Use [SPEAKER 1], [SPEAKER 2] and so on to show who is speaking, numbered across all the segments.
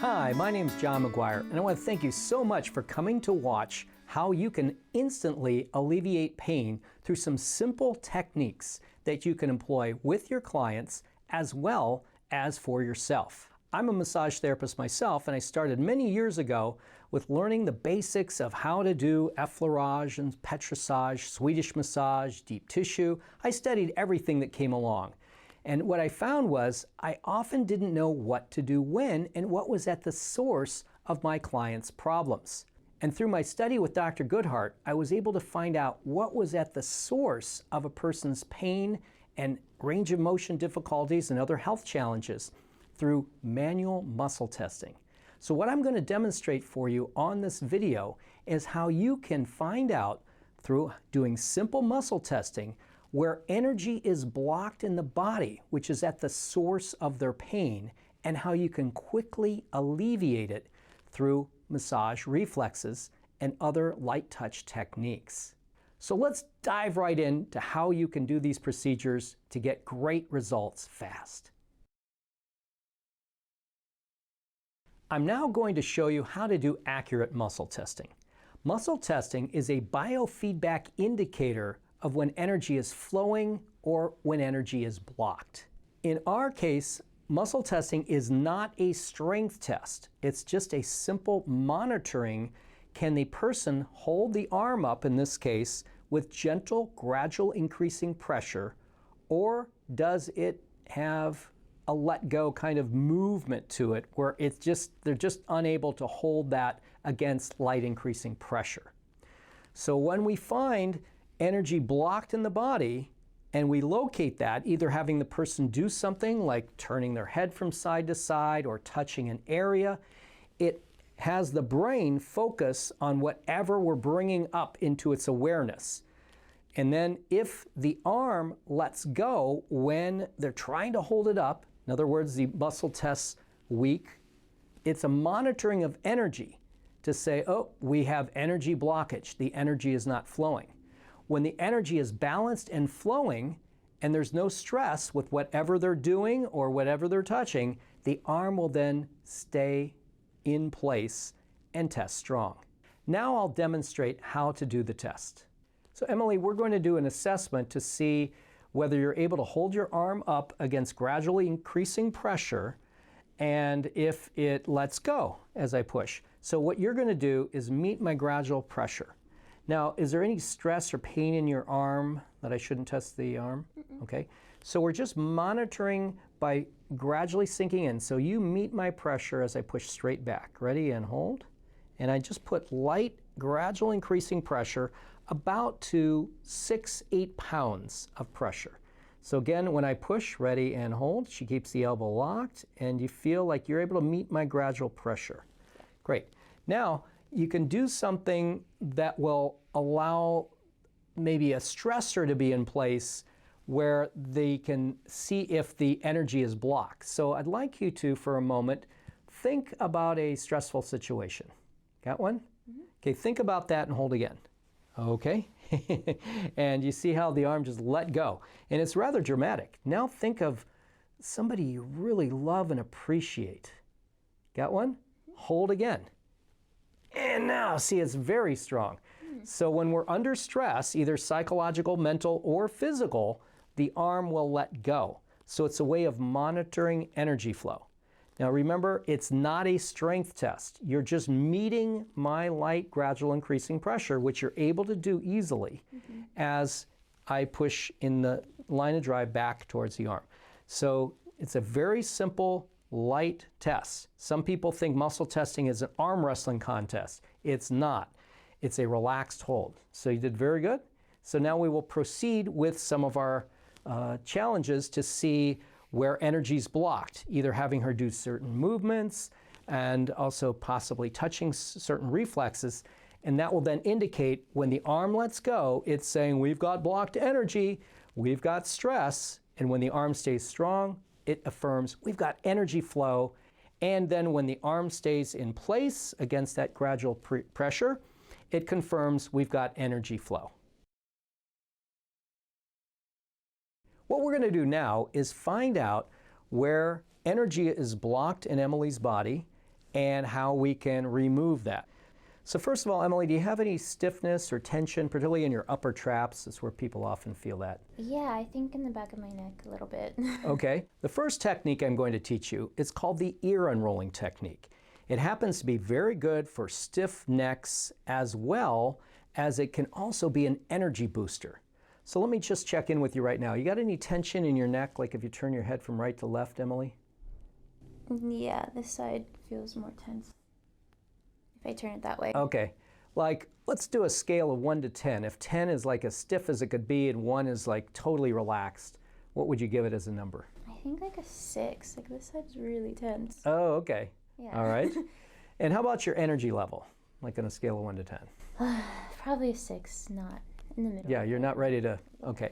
[SPEAKER 1] Hi, my name is John McGuire, and I want to thank you so much for coming to watch how you can instantly alleviate pain through some simple techniques that you can employ with your clients as well as for yourself. I'm a massage therapist myself, and I started many years ago with learning the basics of how to do effleurage and petrissage, Swedish massage, deep tissue. I studied everything that came along. And what I found was I often didn't know what to do when and what was at the source of my clients' problems. And through my study with Dr. Goodhart, I was able to find out what was at the source of a person's pain and range of motion difficulties and other health challenges through manual muscle testing. So what I'm going to demonstrate for you on this video is how you can find out through doing simple muscle testing where energy is blocked in the body, which is at the source of their pain, and how you can quickly alleviate it through massage reflexes and other light touch techniques. So let's dive right into how you can do these procedures to get great results fast. I'm now going to show you how to do accurate muscle testing. Muscle testing is a biofeedback indicator of when energy is flowing or when energy is blocked. In our case, muscle testing is not a strength test. It's just a simple monitoring. Can the person hold the arm up, in this case, with gentle, gradual increasing pressure, or does it have a let go kind of movement to it where they're just unable to hold that against light increasing pressure? So when we find energy blocked in the body, and we locate that, either having the person do something like turning their head from side to side or touching an area, it has the brain focus on whatever we're bringing up into its awareness. And then if the arm lets go when they're trying to hold it up, in other words, the muscle test's weak, it's a monitoring of energy to say, oh, we have energy blockage. The energy is not flowing. When the energy is balanced and flowing, and there's no stress with whatever they're doing or whatever they're touching, the arm will then stay in place and test strong. Now I'll demonstrate how to do the test. So Emily, we're going to do an assessment to see whether you're able to hold your arm up against gradually increasing pressure and if it lets go as I push. So what you're going to do is meet my gradual pressure. Now, is there any stress or pain in your arm that I shouldn't test the arm? Okay. So we're just monitoring by gradually sinking in. So you meet my pressure as I push straight back. Ready and hold. And I just put light, gradual increasing pressure about to 6-8 pounds of pressure. So again, when I push, ready and hold, she keeps the elbow locked and you feel like you're able to meet my gradual pressure. Great. Now, you can do something that will allow maybe a stressor to be in place where they can see if the energy is blocked. So I'd like you to, for a moment, think about a stressful situation. Got one? Okay, think about that and hold again. Okay. And you see how the arm just let go. And it's rather dramatic. Now think of somebody you really love and appreciate. Got one? Hold again. And now, see, it's very strong. So when we're under stress, either psychological, mental, or physical, the arm will let go. So it's a way of monitoring energy flow. Now remember, it's not a strength test. You're just meeting my light, gradual increasing pressure, which you're able to do easily as I push in the line of drive back towards the arm. So it's a very simple light test. Some people think muscle testing is an arm wrestling contest. It's not. It's a relaxed hold. So you did very good. So now we will proceed with some of our challenges to see where energy is blocked, either having her do certain movements and also possibly touching certain reflexes. And that will then indicate when the arm lets go, it's saying we've got blocked energy, we've got stress, and when the arm stays strong, it affirms we've got energy flow. And then when the arm stays in place against that gradual pressure, it confirms we've got energy flow. What we're going to do now is find out where energy is blocked in Emily's body and how we can remove that. So first of all, Emily, do you have any stiffness or tension, particularly in your upper traps? That's where people often feel that.
[SPEAKER 2] Yeah, I think in the back of my neck a little bit.
[SPEAKER 1] Okay. The first technique I'm going to teach you is called the ear unrolling technique. It happens to be very good for stiff necks as well as it can also be an energy booster. So let me just check in with you right now. You got any tension in your neck, like if you turn your head from right to left, Emily?
[SPEAKER 2] Yeah, this side feels more tense if I turn it that way.
[SPEAKER 1] Okay. Like, let's do a scale of 1 to 10. If 10 is like as stiff as it could be and 1 is like totally relaxed, what would you give it as a number?
[SPEAKER 2] I think like a 6. Like this side's really tense.
[SPEAKER 1] Oh, okay.
[SPEAKER 2] Yeah.
[SPEAKER 1] All right. And how about your energy level? Like on a scale of 1 to 10?
[SPEAKER 2] Probably a 6, not in the middle.
[SPEAKER 1] Yeah, you're not ready to, okay.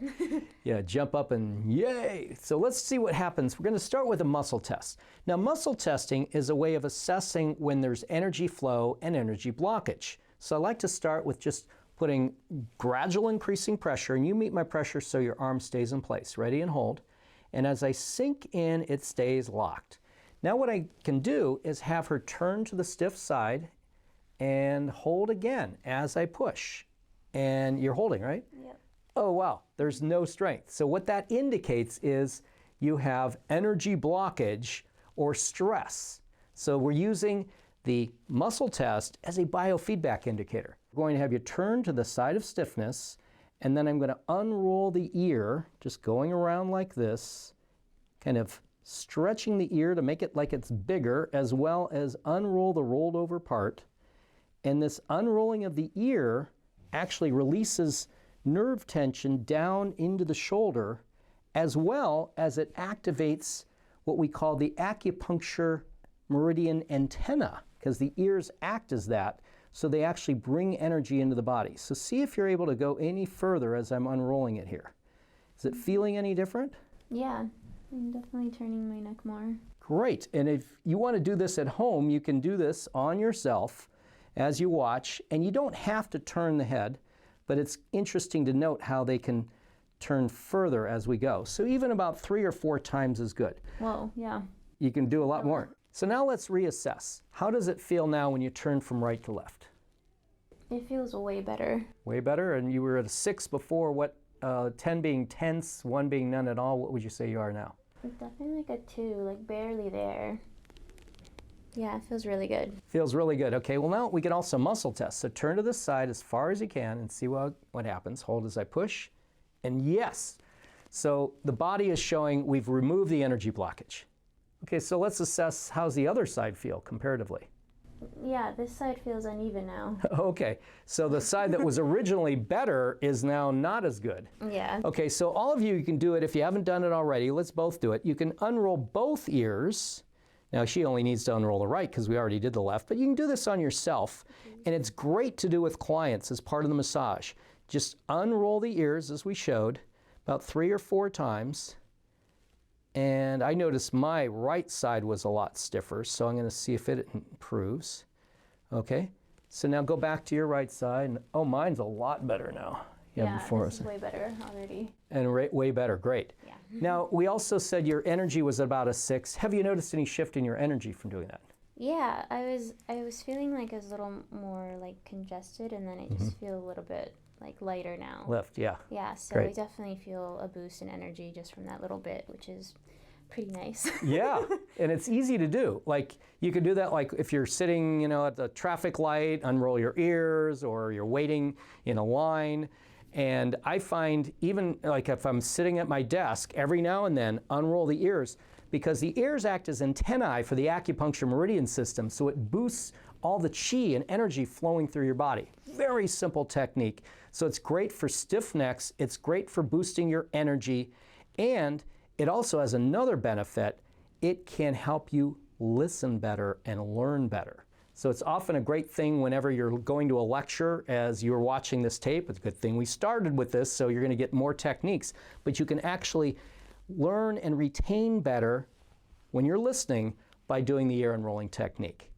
[SPEAKER 1] Yeah, jump up and yay. So let's see what happens. We're going to start with a muscle test. Now, muscle testing is a way of assessing when there's energy flow and energy blockage. So I like to start with just putting gradual increasing pressure, and you meet my pressure so your arm stays in place. Ready and hold. And as I sink in, it stays locked. Now what I can do is have her turn to the stiff side and hold again as I push. And you're holding, right?
[SPEAKER 2] Yep.
[SPEAKER 1] Oh, wow, there's no strength. So what that indicates is you have energy blockage or stress. So we're using the muscle test as a biofeedback indicator. We're going to have you turn to the side of stiffness, and then I'm going to unroll the ear, just going around like this, kind of stretching the ear to make it like it's bigger, as well as unroll the rolled over part. And this unrolling of the ear actually releases nerve tension down into the shoulder, as well as it activates what we call the acupuncture meridian antenna, because the ears act as that, so they actually bring energy into the body. So see if you're able to go any further as I'm unrolling it here. Is it feeling any different?
[SPEAKER 2] Yeah, I'm definitely turning my neck more.
[SPEAKER 1] Great. And if you want to do this at home, you can do this on yourself as you watch, and you don't have to turn the head, but it's interesting to note how they can turn further as we go. So even about 3 or 4 times is good.
[SPEAKER 2] Whoa, yeah.
[SPEAKER 1] You can do a lot more. So now let's reassess. How does it feel now when you turn from right to left?
[SPEAKER 2] It feels way better.
[SPEAKER 1] Way better? And you were at a 6 before. What, 10 being tense, 1 being none at all. What would you say you are now?
[SPEAKER 2] Definitely like a 2, like barely there. Yeah, it feels really good.
[SPEAKER 1] Feels really good. Okay, well now we can also muscle test. So turn to the side as far as you can and see what happens. Hold as I push. And yes, so the body is showing we've removed the energy blockage. Okay, so let's assess how's the other side feel comparatively.
[SPEAKER 2] Yeah, this side feels uneven now.
[SPEAKER 1] Okay, so the side that was originally better is now not as good.
[SPEAKER 2] Yeah.
[SPEAKER 1] Okay, so all of you can do it if you haven't done it already. Let's both do it. You can unroll both ears. Now she only needs to unroll the right because we already did the left, but you can do this on yourself, and it's great to do with clients as part of the massage. Just unroll the ears as we showed about 3 or 4 times, and I noticed my right side was a lot stiffer, so I'm going to see if it improves. Okay, so now go back to your right side, and oh, mine's a lot better now.
[SPEAKER 2] Yeah,
[SPEAKER 1] before
[SPEAKER 2] this is way better already.
[SPEAKER 1] And way better, great.
[SPEAKER 2] Yeah.
[SPEAKER 1] Now, we also said your energy was about a 6. Have you noticed any shift in your energy from doing that?
[SPEAKER 2] Yeah, I was feeling like I was a little more like congested, and then I just feel a little bit like lighter now.
[SPEAKER 1] Lift, yeah.
[SPEAKER 2] Yeah, so
[SPEAKER 1] Great.
[SPEAKER 2] I definitely feel a boost in energy just from that little bit, which is pretty nice.
[SPEAKER 1] Yeah, and it's easy to do. Like, you could do that like if you're sitting, at the traffic light, unroll your ears, or you're waiting in a line. And I find even like if I'm sitting at my desk, every now and then unroll the ears, because the ears act as antennae for the acupuncture meridian system, so it boosts all the chi and energy flowing through your body. Very simple technique. So it's great for stiff necks, it's great for boosting your energy, and it also has another benefit. It can help you listen better and learn better. So it's often a great thing whenever you're going to a lecture as you're watching this tape. It's a good thing we started with this, so you're going to get more techniques. But you can actually learn and retain better when you're listening by doing the ear unrolling technique.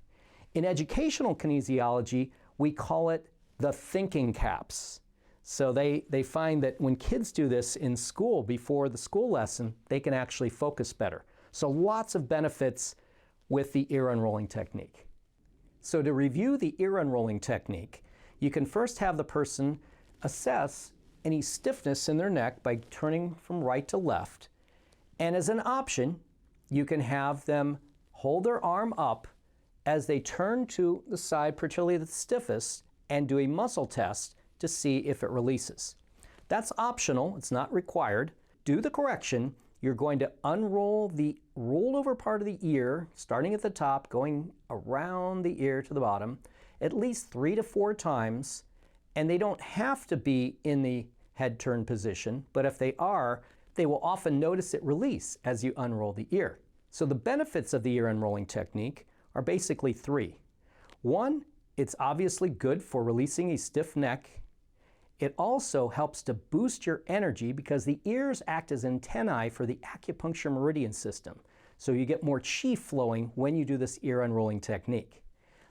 [SPEAKER 1] In educational kinesiology, we call it the thinking caps. So they find that when kids do this in school before the school lesson, they can actually focus better. So lots of benefits with the ear unrolling technique. So to review the ear unrolling technique, you can first have the person assess any stiffness in their neck by turning from right to left. And as an option, you can have them hold their arm up as they turn to the side, particularly the stiffest, and do a muscle test to see if it releases. That's optional, it's not required. Do the correction. You're going to unroll the rolled over part of the ear, starting at the top, going around the ear to the bottom, at least 3 to 4 times, and they don't have to be in the head turn position, but if they are, they will often notice it release as you unroll the ear. So the benefits of the ear unrolling technique are basically 3. 1, it's obviously good for releasing a stiff neck. It also helps to boost your energy because the ears act as antennae for the acupuncture meridian system. So you get more chi flowing when you do this ear unrolling technique.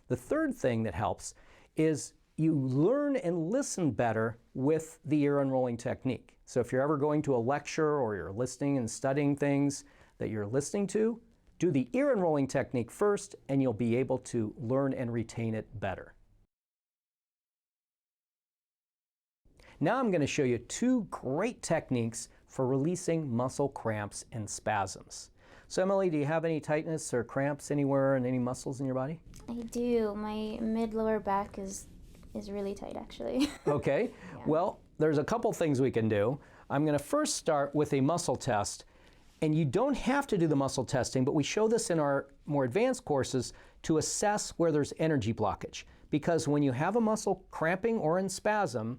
[SPEAKER 1] The third thing that helps is you learn and listen better with the ear unrolling technique. So if you're ever going to a lecture or you're listening and studying things that you're listening to, do the ear unrolling technique first and you'll be able to learn and retain it better. Now I'm going to show you 2 great techniques for releasing muscle cramps and spasms. So Emily, do you have any tightness or cramps anywhere in any muscles in your body?
[SPEAKER 2] I do. My mid-lower back is really tight, actually.
[SPEAKER 1] Okay.
[SPEAKER 2] Yeah.
[SPEAKER 1] Well, there's a couple things we can do. I'm going to first start with a muscle test. And you don't have to do the muscle testing, but we show this in our more advanced courses to assess where there's energy blockage. Because when you have a muscle cramping or in spasm,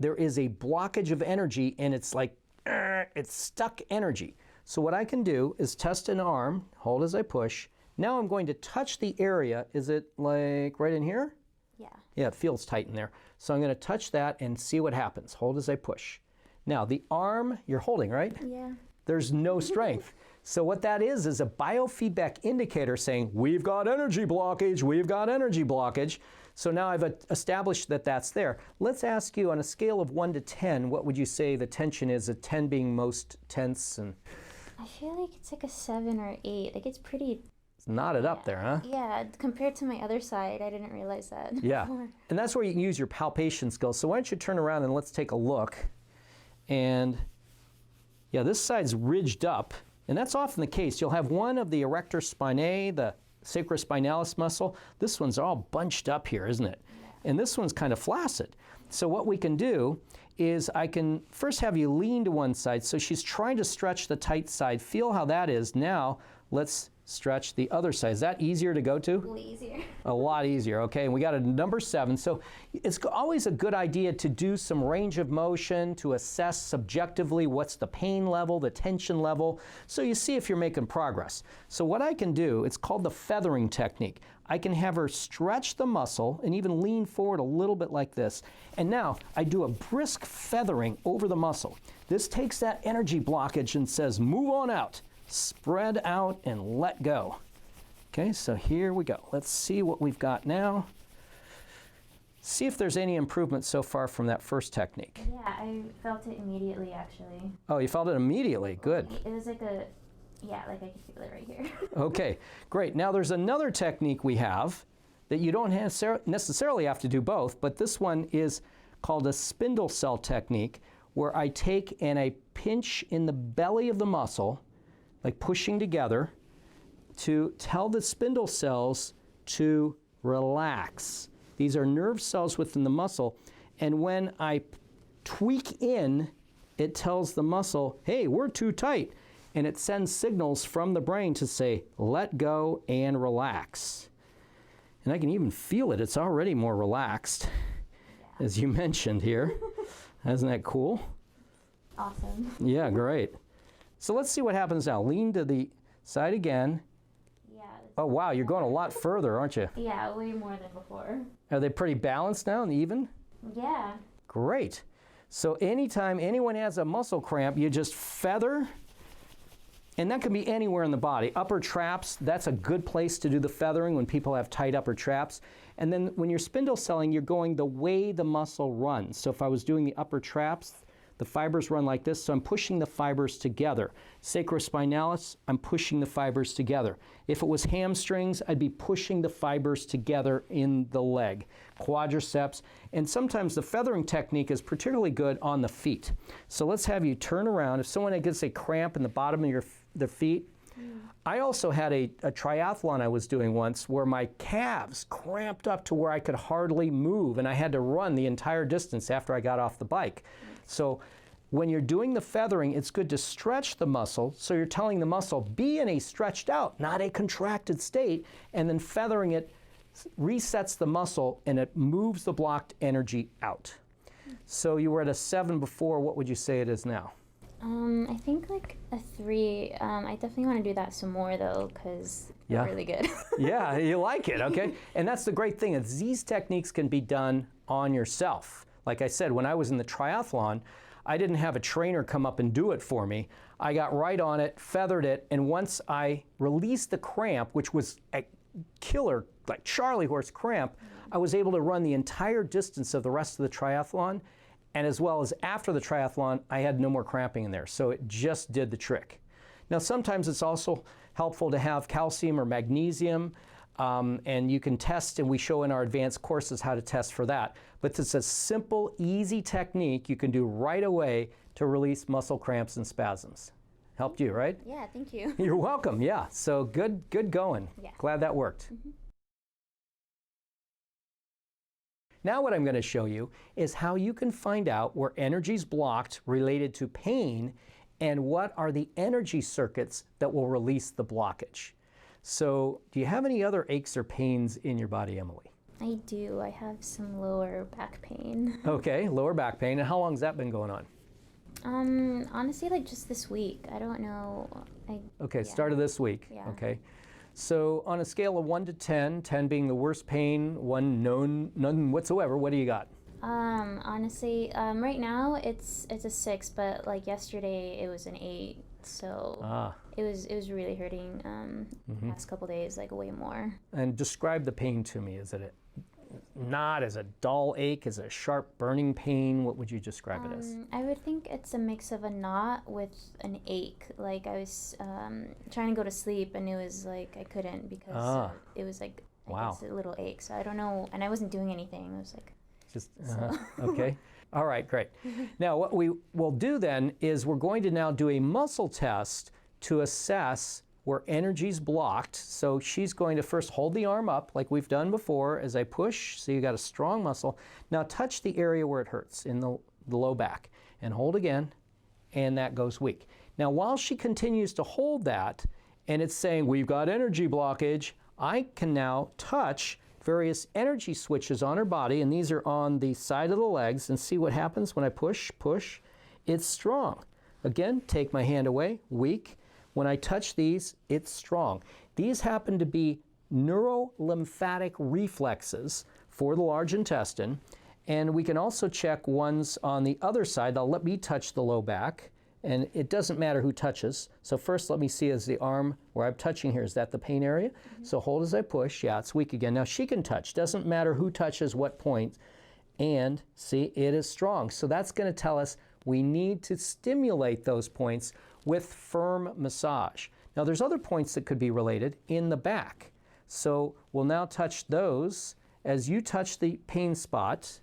[SPEAKER 1] there is a blockage of energy and it's like, it's stuck energy. So what I can do is test an arm, hold as I push. Now I'm going to touch the area. Is it like right in here?
[SPEAKER 2] Yeah.
[SPEAKER 1] Yeah, it feels tight in there. So I'm going to touch that and see what happens. Hold as I push. Now the arm, you're holding, right?
[SPEAKER 2] Yeah.
[SPEAKER 1] There's no strength. So what that is a biofeedback indicator saying, we've got energy blockage, we've got energy blockage. So now I've established that that's there. Let's ask you on a scale of 1 to 10, what would you say the tension is, a 10 being most tense? And
[SPEAKER 2] I feel like it's like a 7 or 8. Like it's pretty...
[SPEAKER 1] it's knotted up there, huh?
[SPEAKER 2] Yeah, compared to my other side, I didn't realize that.
[SPEAKER 1] Yeah,
[SPEAKER 2] before.
[SPEAKER 1] and that's where you can use your palpation skills. So why don't you turn around and let's take a look. And yeah, this side's ridged up, and that's often the case. You'll have one of the erector spinae, the sacrospinalis muscle. This one's all bunched up here, isn't it? And this one's kind of flaccid. So what we can do is I can first have you lean to one side. So she's trying to stretch the tight side. Feel how that is. Now let's stretch the other side. Is that easier to go to?
[SPEAKER 2] Way easier.
[SPEAKER 1] A lot easier, okay? And we got a number 7. So it's always a good idea to do some range of motion to assess subjectively what's the pain level, the tension level, so you see if you're making progress. So what I can do, it's called the feathering technique. I can have her stretch the muscle and even lean forward a little bit like this. And now I do a brisk feathering over the muscle. This takes that energy blockage and says, move on out. Spread out and let go. Okay, so here we go. Let's see what we've got now. See if there's any improvement so far from that first technique.
[SPEAKER 2] Yeah, I felt it immediately, actually.
[SPEAKER 1] Oh, you felt it immediately. Good.
[SPEAKER 2] It was like a, yeah, like I could feel it right here.
[SPEAKER 1] Okay, great. Now there's another technique we have that you don't necessarily have to do both, but this one is called a spindle cell technique, where I take and I pinch in the belly of the muscle, like pushing together, to tell the spindle cells to relax. These are nerve cells within the muscle, and when I tweak in, it tells the muscle, hey, we're too tight, and it sends signals from the brain to say, let go and relax. And I can even feel it. It's already more relaxed, as you mentioned here. Isn't that cool?
[SPEAKER 2] Awesome.
[SPEAKER 1] Yeah, great. So let's see what happens now. Lean to the side again.
[SPEAKER 2] Yeah.
[SPEAKER 1] Oh, wow, you're going a lot further, aren't you?
[SPEAKER 2] Yeah, way more than before.
[SPEAKER 1] Are they pretty balanced now and even?
[SPEAKER 2] Yeah.
[SPEAKER 1] Great. So anytime anyone has a muscle cramp, you just feather, and that can be anywhere in the body. Upper traps, that's a good place to do the feathering when people have tight upper traps. And then when you're spindle celling, you're going the way the muscle runs. So if I was doing the upper traps, the fibers run like this, so I'm pushing the fibers together. Sacrospinalis, I'm pushing the fibers together. If it was hamstrings, I'd be pushing the fibers together in the leg. Quadriceps, and sometimes the feathering technique is particularly good on the feet. So let's have you turn around. If someone gets a cramp in the bottom of their feet, I also had a triathlon I was doing once where my calves cramped up to where I could hardly move, and I had to run the entire distance after I got off the bike. So when you're doing the feathering, it's good to stretch the muscle, so you're telling the muscle, be in a stretched out, not a contracted state, and then feathering it resets the muscle and it moves the blocked energy out. So you were at a 7 before, what would you say it is now?
[SPEAKER 2] I think like a 3. I definitely want to do that some more though, because
[SPEAKER 1] Yeah.
[SPEAKER 2] really good.
[SPEAKER 1] Yeah, you like it, okay? And that's the great thing, is these techniques can be done on yourself. Like I said, when I was in the triathlon, I didn't have a trainer come up and do it for me. I got right on it, feathered it, and once I released the cramp, which was a killer, like Charlie horse cramp, I was able to run the entire distance of the rest of the triathlon. And as well as after the triathlon, I had no more cramping in there. So it just did the trick. Now, sometimes it's also helpful to have calcium or magnesium, and you can test, and we show in our advanced courses how to test for that. But it's a simple, easy technique you can do right away to release muscle cramps and spasms. Helped you, right?
[SPEAKER 2] Yeah, thank you.
[SPEAKER 1] You're welcome, yeah. So good going.
[SPEAKER 2] Yeah.
[SPEAKER 1] Glad that worked. Now what I'm going to show you is how you can find out where energy is blocked related to pain and what are the energy circuits that will release the blockage. So do you have any other aches or pains in your body, Emily?
[SPEAKER 2] I do. I have some lower back pain.
[SPEAKER 1] Okay, lower back pain. And how long has that been going on?
[SPEAKER 2] Honestly, like just this week. I don't know.
[SPEAKER 1] Okay, started this week.
[SPEAKER 2] Yeah.
[SPEAKER 1] Okay. So on a scale of 1 to 10, 10 being the worst pain, 1 none whatsoever, what do you got?
[SPEAKER 2] Honestly, right now it's a 6, but like yesterday it was an 8. So it was really hurting the past couple days, like way more.
[SPEAKER 1] And describe the pain to me. Is it not as a dull ache, as a sharp burning pain? What would you describe it as?
[SPEAKER 2] I would think it's a mix of a knot with an ache. Like I was trying to go to sleep and it was like I couldn't because it was like I guess a little ache. So I don't know, and I wasn't doing anything. It was like
[SPEAKER 1] just okay. All right, great. Now what we will do then is we're going to now do a muscle test to assess where energy's blocked. So she's going to first hold the arm up like we've done before as I push. So you got a strong muscle. Now touch the area where it hurts in the low back and hold again, and that goes weak. Now while she continues to hold that and it's saying we've got energy blockage, I can now touch various energy switches on her body, and these are on the side of the legs, and see what happens when I push, it's strong. Again, take my hand away, weak. When I touch these, it's strong. These happen to be neurolymphatic reflexes for the large intestine, and we can also check ones on the other side. Now let me touch the low back, and it doesn't matter who touches. So first let me see, is the arm where I'm touching here, is that the pain area? So hold as I push. Yeah, it's weak again. Now she can touch. Doesn't matter who touches what point. And see, it is strong. So that's going to tell us we need to stimulate those points with firm massage. Now there's other points that could be related in the back. So we'll now touch those. As you touch the pain spot,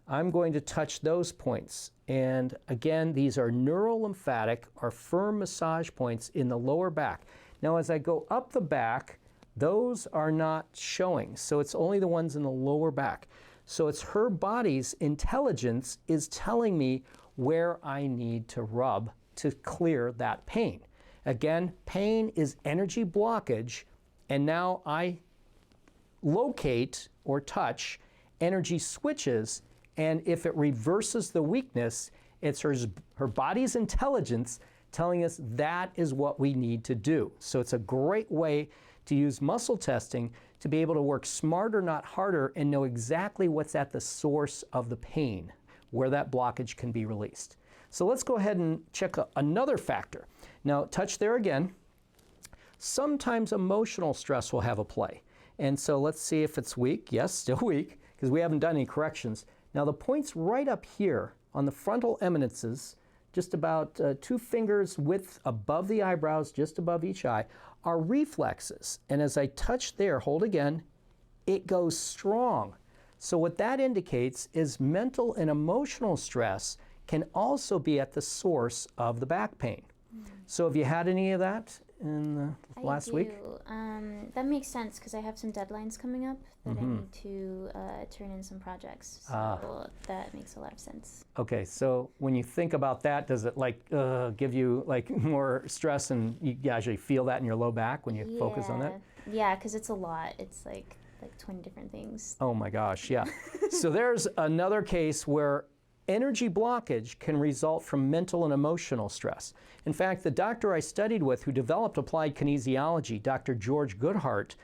[SPEAKER 1] I'm going to touch those points. And again, these are neurolymphatic or firm massage points in the lower back. Now as I go up the back, those are not showing. So it's only the ones in the lower back. So it's her body's intelligence is telling me where I need to rub to clear that pain. Again, pain is energy blockage, and now I locate or touch energy switches, and if it reverses the weakness, it's her body's intelligence telling us that is what we need to do. So it's a great way to use muscle testing to be able to work smarter, not harder, and know exactly what's at the source of the pain, where that blockage can be released. So let's go ahead and check another factor. Now touch there again. Sometimes emotional stress will have a play. And so let's see if it's weak. Yes, still weak, because we haven't done any corrections. Now the points right up here on the frontal eminences, just about 2 fingers width above the eyebrows, just above each eye, are reflexes. And as I touch there, hold again, it goes strong. So what that indicates is mental and emotional stress can also be at the source of the back pain. So have you had any of that in the last week?
[SPEAKER 2] That makes sense because I have some deadlines coming up that I need to turn in some projects. So that makes a lot of sense.
[SPEAKER 1] Okay, so when you think about that, does it like give you like more stress, and you actually feel that in your low back when you focus on that?
[SPEAKER 2] Yeah, because it's a lot. It's like 20 different things.
[SPEAKER 1] Oh my gosh, yeah. So there's another case where energy blockage can result from mental and emotional stress. In fact, the doctor I studied with who developed applied kinesiology, Dr. George Goodhart,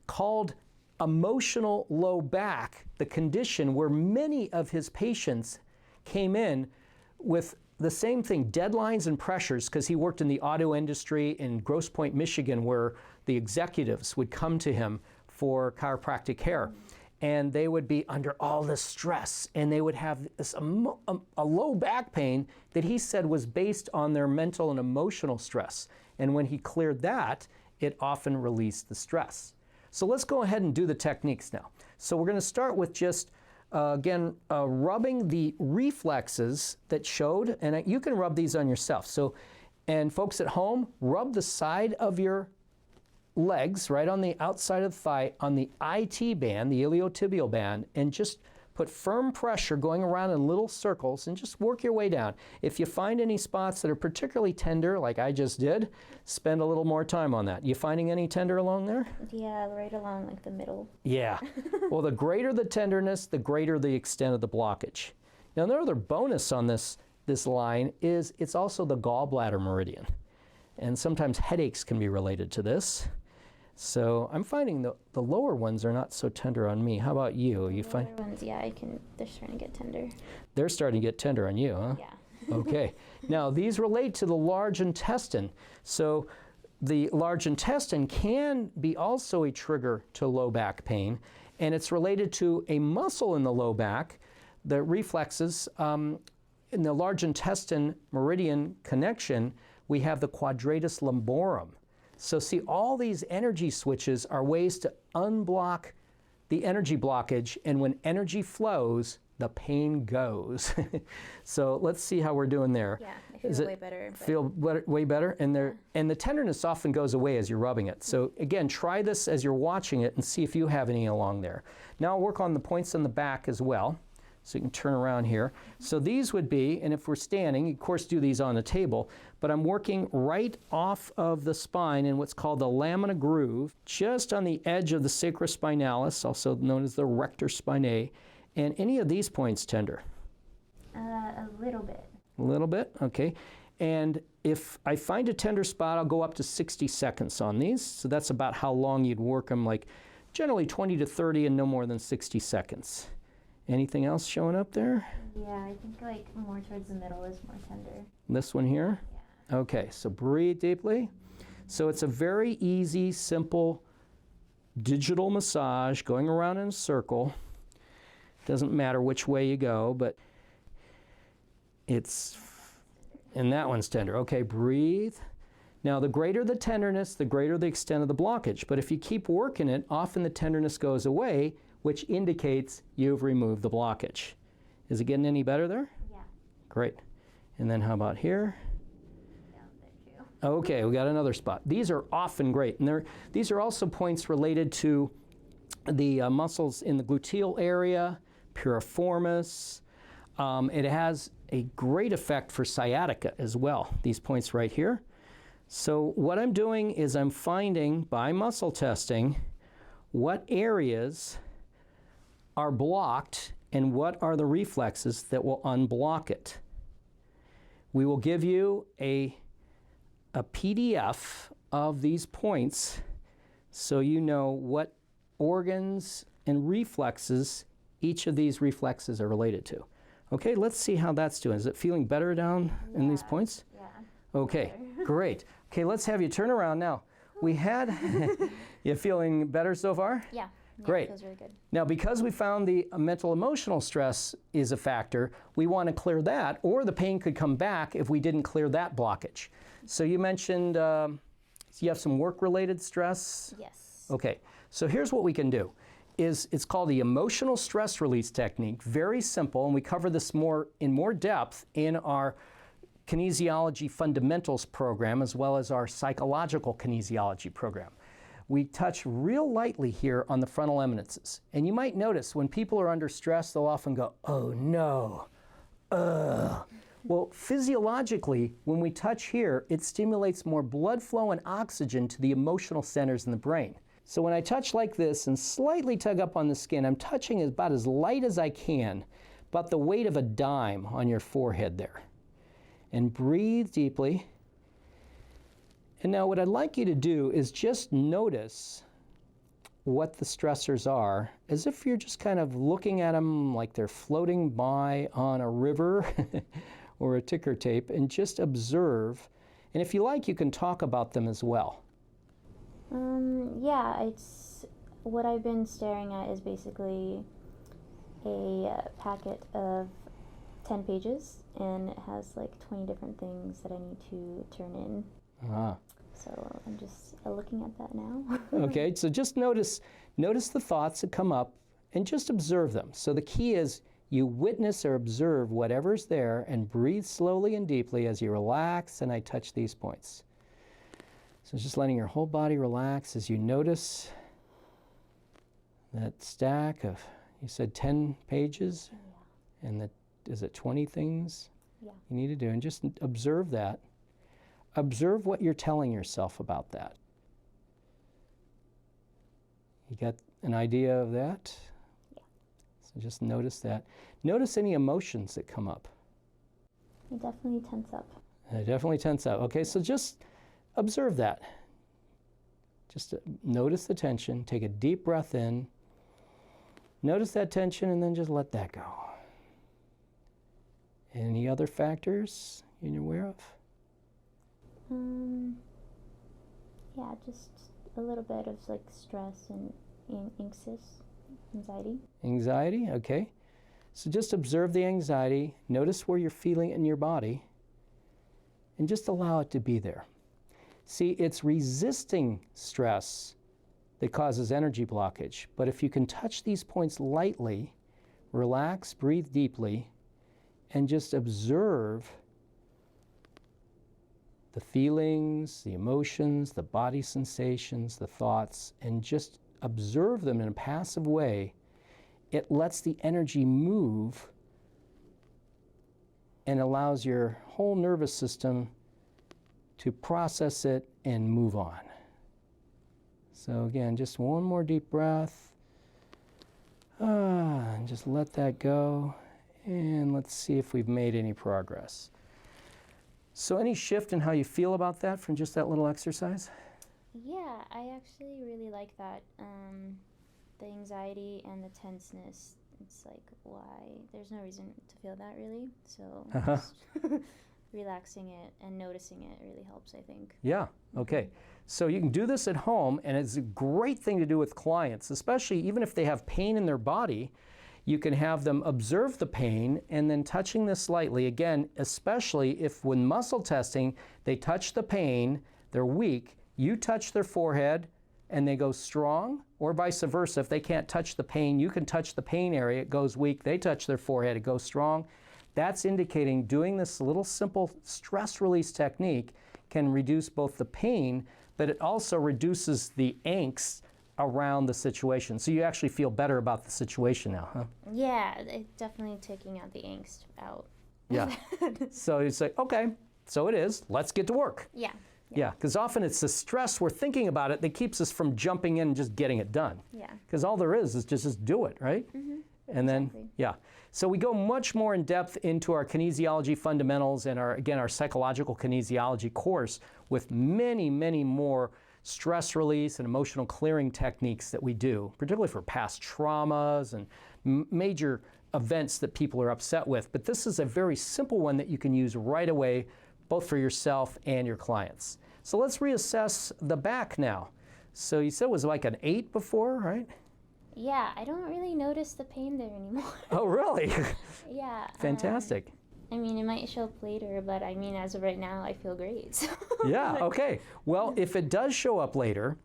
[SPEAKER 1] called emotional low back the condition where many of his patients came in with the same thing, deadlines and pressures, because he worked in the auto industry in Grosse Pointe, Michigan, where the executives would come to him for chiropractic care. And they would be under all this stress, and they would have this a low back pain that he said was based on their mental and emotional stress. And when he cleared that, it often released the stress. So let's go ahead and do the techniques now. So we're going to start with just, again, rubbing the reflexes that showed, and you can rub these on yourself. So, and folks at home, rub the side of your legs right on the outside of the thigh on the IT band, the iliotibial band, and just put firm pressure going around in little circles and just work your way down. If you find any spots that are particularly tender, like I just did, spend a little more time on that. You finding any tender along there?
[SPEAKER 2] Yeah, right along like the middle.
[SPEAKER 1] Yeah. Well, the greater the tenderness, the greater the extent of the blockage. Now, another bonus on this line is it's also the gallbladder meridian. And sometimes headaches can be related to this. So I'm finding the lower ones are not so tender on me. How about you?
[SPEAKER 2] The lower ones, yeah, they're starting to get tender.
[SPEAKER 1] They're starting to get tender on you, huh?
[SPEAKER 2] Yeah.
[SPEAKER 1] Okay. Now, these relate to the large intestine. So the large intestine can be also a trigger to low back pain, and it's related to a muscle in the low back, the reflexes. In the large intestine meridian connection, we have the quadratus lumborum. So see, all these energy switches are ways to unblock the energy blockage, and when energy flows, the pain goes. So let's see how we're doing there.
[SPEAKER 2] Yeah, I feel way better.
[SPEAKER 1] Feel way better? And the tenderness often goes away as you're rubbing it. So again, try this as you're watching it and see if you have any along there. Now I'll work on the points on the back as well. So you can turn around here. So these would be, and if we're standing, you of course do these on a table, but I'm working right off of the spine in what's called the lamina groove, just on the edge of the sacrospinalis, also known as the rector spinae. And any of these points tender?
[SPEAKER 2] A little bit.
[SPEAKER 1] A little bit, okay. And if I find a tender spot, I'll go up to 60 seconds on these. So that's about how long you'd work them, like generally 20 to 30 and no more than 60 seconds. Anything else showing up there?
[SPEAKER 2] Yeah, I think like more towards the middle is more tender.
[SPEAKER 1] This one here?
[SPEAKER 2] Yeah.
[SPEAKER 1] Okay, so breathe deeply. So it's a very easy, simple digital massage going around in a circle. Doesn't matter which way you go, but and that one's tender. Okay, breathe. Now, the greater the tenderness, the greater the extent of the blockage. But if you keep working it, often the tenderness goes away, which indicates you've removed the blockage. Is it getting any better there?
[SPEAKER 2] Yeah.
[SPEAKER 1] Great. And then how about here?
[SPEAKER 2] Down there too.
[SPEAKER 1] Okay, we got another spot. These are often great. And these are also points related to the muscles in the gluteal area, piriformis. It has a great effect for sciatica as well, these points right here. So what I'm doing is I'm finding, by muscle testing, what areas are blocked and what are the reflexes that will unblock it. We will give you a PDF of these points so you know what organs and reflexes each of these reflexes are related to. Okay, let's see how that's doing. Is it feeling better down in these points?
[SPEAKER 2] Yeah.
[SPEAKER 1] Okay, great. Okay, let's have you turn around now. We had, you feeling better so far?
[SPEAKER 2] Yeah. Yeah,
[SPEAKER 1] Great.
[SPEAKER 2] It feels really good.
[SPEAKER 1] Now, because we found the mental emotional stress is a factor, we want to clear that, or the pain could come back if we didn't clear that blockage. So you mentioned you have some work-related stress?
[SPEAKER 2] Yes.
[SPEAKER 1] Okay, so here's what we can do. It's called the emotional stress release technique. Very simple, and we cover this in more depth in our kinesiology fundamentals program, as well as our psychological kinesiology program. We touch real lightly here on the frontal eminences. And you might notice when people are under stress, they'll often go, oh no, Well, physiologically, when we touch here, it stimulates more blood flow and oxygen to the emotional centers in the brain. So when I touch like this and slightly tug up on the skin, I'm touching about as light as I can, about the weight of a dime on your forehead there. And breathe deeply. And now what I'd like you to do is just notice what the stressors are, as if you're just kind of looking at them like they're floating by on a river or a ticker tape, and just observe. And if you like, you can talk about them as well.
[SPEAKER 2] Yeah, it's what I've been staring at is basically a packet of 10 pages, and it has like 20 different things that I need to turn in.
[SPEAKER 1] Ah.
[SPEAKER 2] So I'm just looking at that now.
[SPEAKER 1] Okay, so just notice the thoughts that come up and just observe them. So the key is you witness or observe whatever's there and breathe slowly and deeply as you relax and I touch these points. So just letting your whole body relax as you notice that stack of, you said 10 pages? Yeah. And is it 20 things you need to do? And just observe that. Observe what you're telling yourself about that. You got an idea of that?
[SPEAKER 2] Yeah.
[SPEAKER 1] So just notice that. Notice any emotions that come up.
[SPEAKER 2] I definitely tense up.
[SPEAKER 1] I definitely tense up. Okay, so just observe that. Just notice the tension. Take a deep breath in. Notice that tension and then just let that go. Any other factors you're aware of?
[SPEAKER 2] Yeah, just a little bit of like stress and anxiety.
[SPEAKER 1] Anxiety, okay. So just observe the anxiety, notice where you're feeling it in your body, and just allow it to be there. See, it's resisting stress that causes energy blockage, but if you can touch these points lightly, relax, breathe deeply, and just observe the feelings, the emotions, the body sensations, the thoughts, and just observe them in a passive way, it lets the energy move and allows your whole nervous system to process it and move on. So again, just one more deep breath. And just let that go. And let's see if we've made any progress. So any shift in how you feel about that from just that little exercise?
[SPEAKER 2] Yeah, I actually really like that. The anxiety and the tenseness, it's like, why? There's no reason to feel that really. So just relaxing it and noticing it really helps, I think.
[SPEAKER 1] Yeah, okay. So you can do this at home, and it's a great thing to do with clients, especially even if they have pain in their body. You can have them observe the pain and then touching this lightly. Again, especially if when muscle testing, they touch the pain, they're weak, you touch their forehead and they go strong, or vice versa. If they can't touch the pain, you can touch the pain area, it goes weak, they touch their forehead, it goes strong. That's indicating doing this little simple stress release technique can reduce both the pain, but it also reduces the angst around the situation. So you actually feel better about the situation now, huh?
[SPEAKER 2] Yeah, it's definitely taking out the angst out.
[SPEAKER 1] Yeah. So it's like, okay, so it is. Let's get to work.
[SPEAKER 2] Yeah.
[SPEAKER 1] Yeah, because often it's the stress we're thinking about it that keeps us from jumping in and just getting it done.
[SPEAKER 2] Yeah.
[SPEAKER 1] Because all there is just do it, right? Mm-hmm. And then, yeah. So we go much more in depth into our kinesiology fundamentals and our psychological kinesiology course with many, many more stress release and emotional clearing techniques that we do, particularly for past traumas and major events that people are upset with. But this is a very simple one that you can use right away, both for yourself and your clients. So let's reassess the back now. So you said it was like an 8 before, right?
[SPEAKER 2] Yeah, I don't really notice the pain there anymore.
[SPEAKER 1] Oh, really?
[SPEAKER 2] Yeah.
[SPEAKER 1] Fantastic.
[SPEAKER 2] I mean, it might show up later, but I mean, as of right now, I feel great. So.
[SPEAKER 1] Yeah, okay. Well, if it does show up later,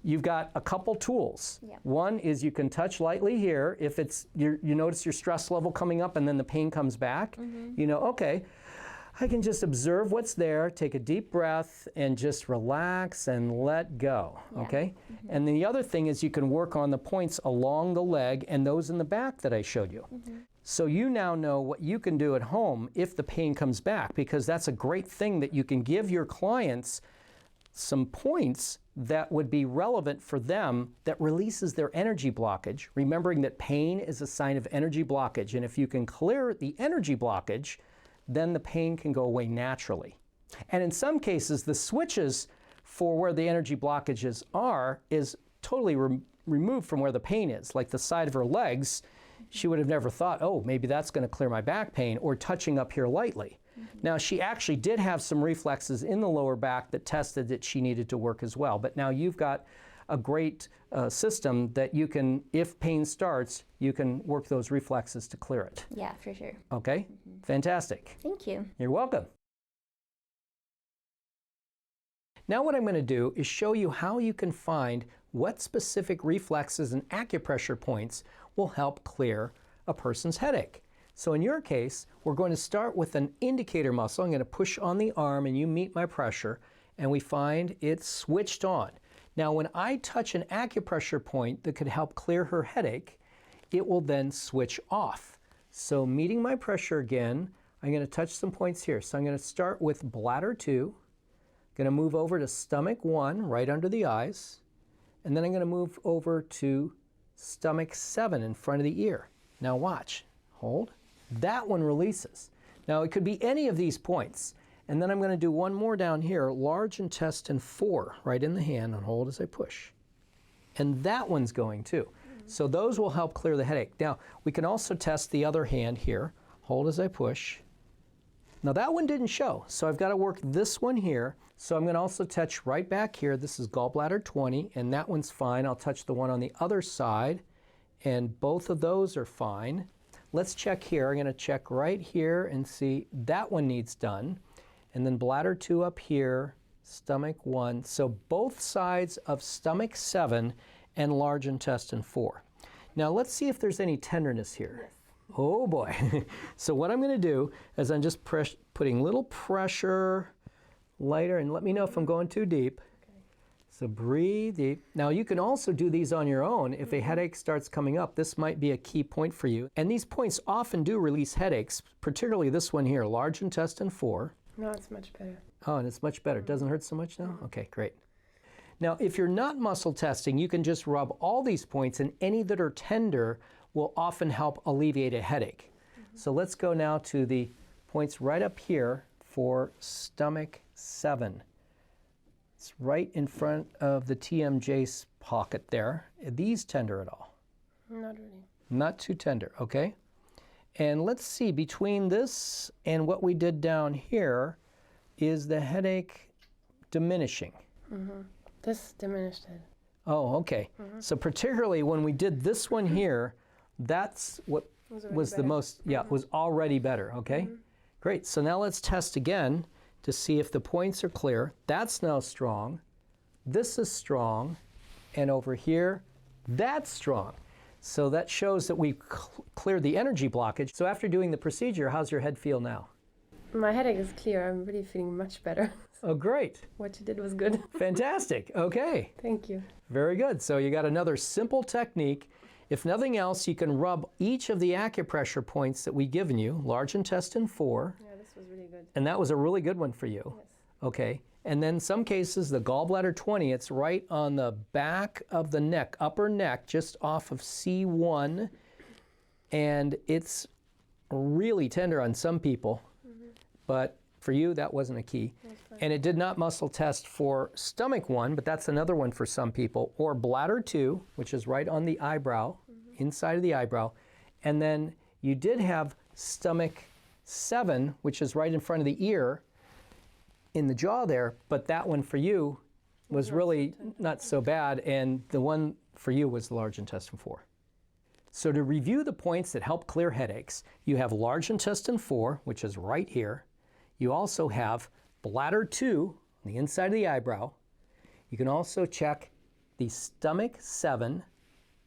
[SPEAKER 1] you've got a couple tools.
[SPEAKER 2] Yeah.
[SPEAKER 1] One is you can touch lightly here. If it's you notice your stress level coming up and then the pain comes back, you know, okay, I can just observe what's there, take a deep breath, and just relax and let go, okay? And then the other thing is you can work on the points along the leg and those in the back that I showed you. So you now know what you can do at home if the pain comes back, because that's a great thing that you can give your clients some points that would be relevant for them that releases their energy blockage, remembering that pain is a sign of energy blockage. And if you can clear the energy blockage, then the pain can go away naturally. And in some cases, the switches for where the energy blockages are is totally removed from where the pain is. Like the side of her legs, she would have never thought, oh, maybe that's going to clear my back pain, or touching up here lightly. Now, she actually did have some reflexes in the lower back that tested that she needed to work as well. But now you've got a great system that you can, if pain starts, you can work those reflexes to clear it.
[SPEAKER 2] Yeah, for sure.
[SPEAKER 1] Okay? Fantastic.
[SPEAKER 2] Thank you.
[SPEAKER 1] You're welcome. Now what I'm going to do is show you how you can find what specific reflexes and acupressure points will help clear a person's headache. So in your case, we're going to start with an indicator muscle. I'm going to push on the arm and you meet my pressure, and we find it's switched on. Now when I touch an acupressure point that could help clear her headache, it will then switch off. So meeting my pressure again, I'm going to touch some points here. So I'm going to start with bladder 2, going to move over to stomach 1, right under the eyes, and then I'm going to move over to stomach 7 in front of the ear. Now watch, hold. That one releases. Now it could be any of these points. And then I'm going to do one more down here, large intestine 4, right in the hand, and hold as I push. And that one's going too. So those will help clear the headache. Now we can also test the other hand here, hold as I push. Now that one didn't show, so I've got to work this one here. So I'm going to also touch right back here. This is gallbladder 20, and that one's fine. I'll touch the one on the other side, and both of those are fine. Let's check here. I'm going to check right here and see that one needs done. And then bladder 2 up here, stomach 1. So both sides of stomach 7 and large intestine 4. Now let's see if there's any tenderness here. Yes. Oh boy. So what I'm going to do is I'm just putting little pressure, lighter, and let me know if I'm going too deep. Okay. So breathe deep. Now you can also do these on your own. If a headache starts coming up, this might be a key point for you. And these points often do release headaches, particularly this one here, large intestine 4.
[SPEAKER 3] No, it's much better.
[SPEAKER 1] Oh, and it's much better. It doesn't hurt so much now? Okay, great. Now, if you're not muscle testing, you can just rub all these points, and any that are tender will often help alleviate a headache. So let's go now to the points right up here for stomach 7. It's right in front of the TMJ pocket there. Are these tender at all?
[SPEAKER 3] Not really.
[SPEAKER 1] Not too tender, okay? And let's see, between this and what we did down here, is the headache diminishing?
[SPEAKER 3] This diminished it.
[SPEAKER 1] Oh, okay. So particularly when we did this one here, that's what was the most, was already better, okay? Great, so now let's test again to see if the points are clear. That's now strong. This is strong. And over here, that's strong. So that shows that we cleared the energy blockage. So after doing the procedure, how's your head feel now?
[SPEAKER 3] My headache is clear. I'm really feeling much better.
[SPEAKER 1] Oh, great.
[SPEAKER 3] What you did was good.
[SPEAKER 1] Fantastic. Okay.
[SPEAKER 3] Thank you.
[SPEAKER 1] Very good. So you got another simple technique. If nothing else, you can rub each of the acupressure points that we've given you, large intestine 4.
[SPEAKER 3] Yeah, this was really good.
[SPEAKER 1] And that was a really good one for you.
[SPEAKER 3] Yes.
[SPEAKER 1] Okay. And then some cases, the gallbladder 20, it's right on the back of the neck, upper neck, just off of C1. And it's really tender on some people. But for you, that wasn't a key. And it did not muscle test for stomach 1, but that's another one for some people, or bladder 2, which is right on the eyebrow, inside of the eyebrow. And then you did have stomach 7, which is right in front of the ear, in the jaw there, but that one for you was really not so bad, and the one for you was the large intestine 4. So to review the points that help clear headaches, you have large intestine 4, which is right here. You also have bladder 2 on the inside of the eyebrow. You can also check the stomach 7,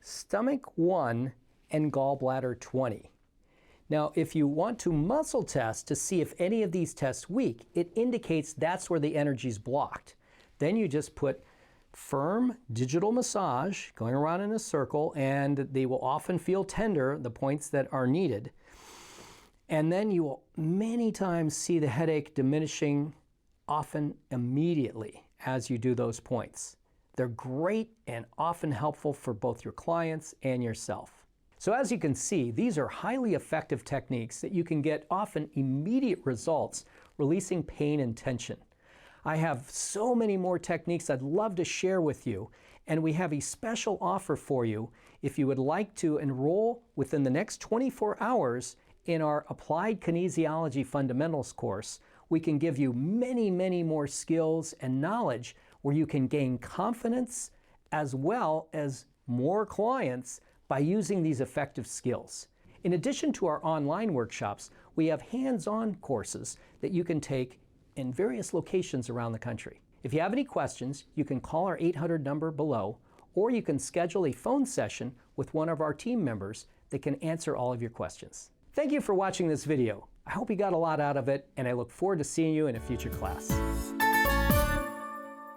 [SPEAKER 1] stomach 1, and gallbladder 20. Now, if you want to muscle test to see if any of these tests weak, it indicates that's where the energy is blocked. Then you just put firm digital massage going around in a circle, and they will often feel tender, the points that are needed. And then you will many times see the headache diminishing, often immediately, as you do those points. They're great and often helpful for both your clients and yourself. So as you can see, these are highly effective techniques that you can get often immediate results, releasing pain and tension. I have so many more techniques I'd love to share with you, and we have a special offer for you if you would like to enroll within the next 24 hours in our Applied Kinesiology Fundamentals course. We can give you many, many more skills and knowledge where you can gain confidence as well as more clients by using these effective skills. In addition to our online workshops, we have hands-on courses that you can take in various locations around the country. If you have any questions, you can call our 800 number below, or you can schedule a phone session with one of our team members that can answer all of your questions. Thank you for watching this video. I hope you got a lot out of it, and I look forward to seeing you in a future class.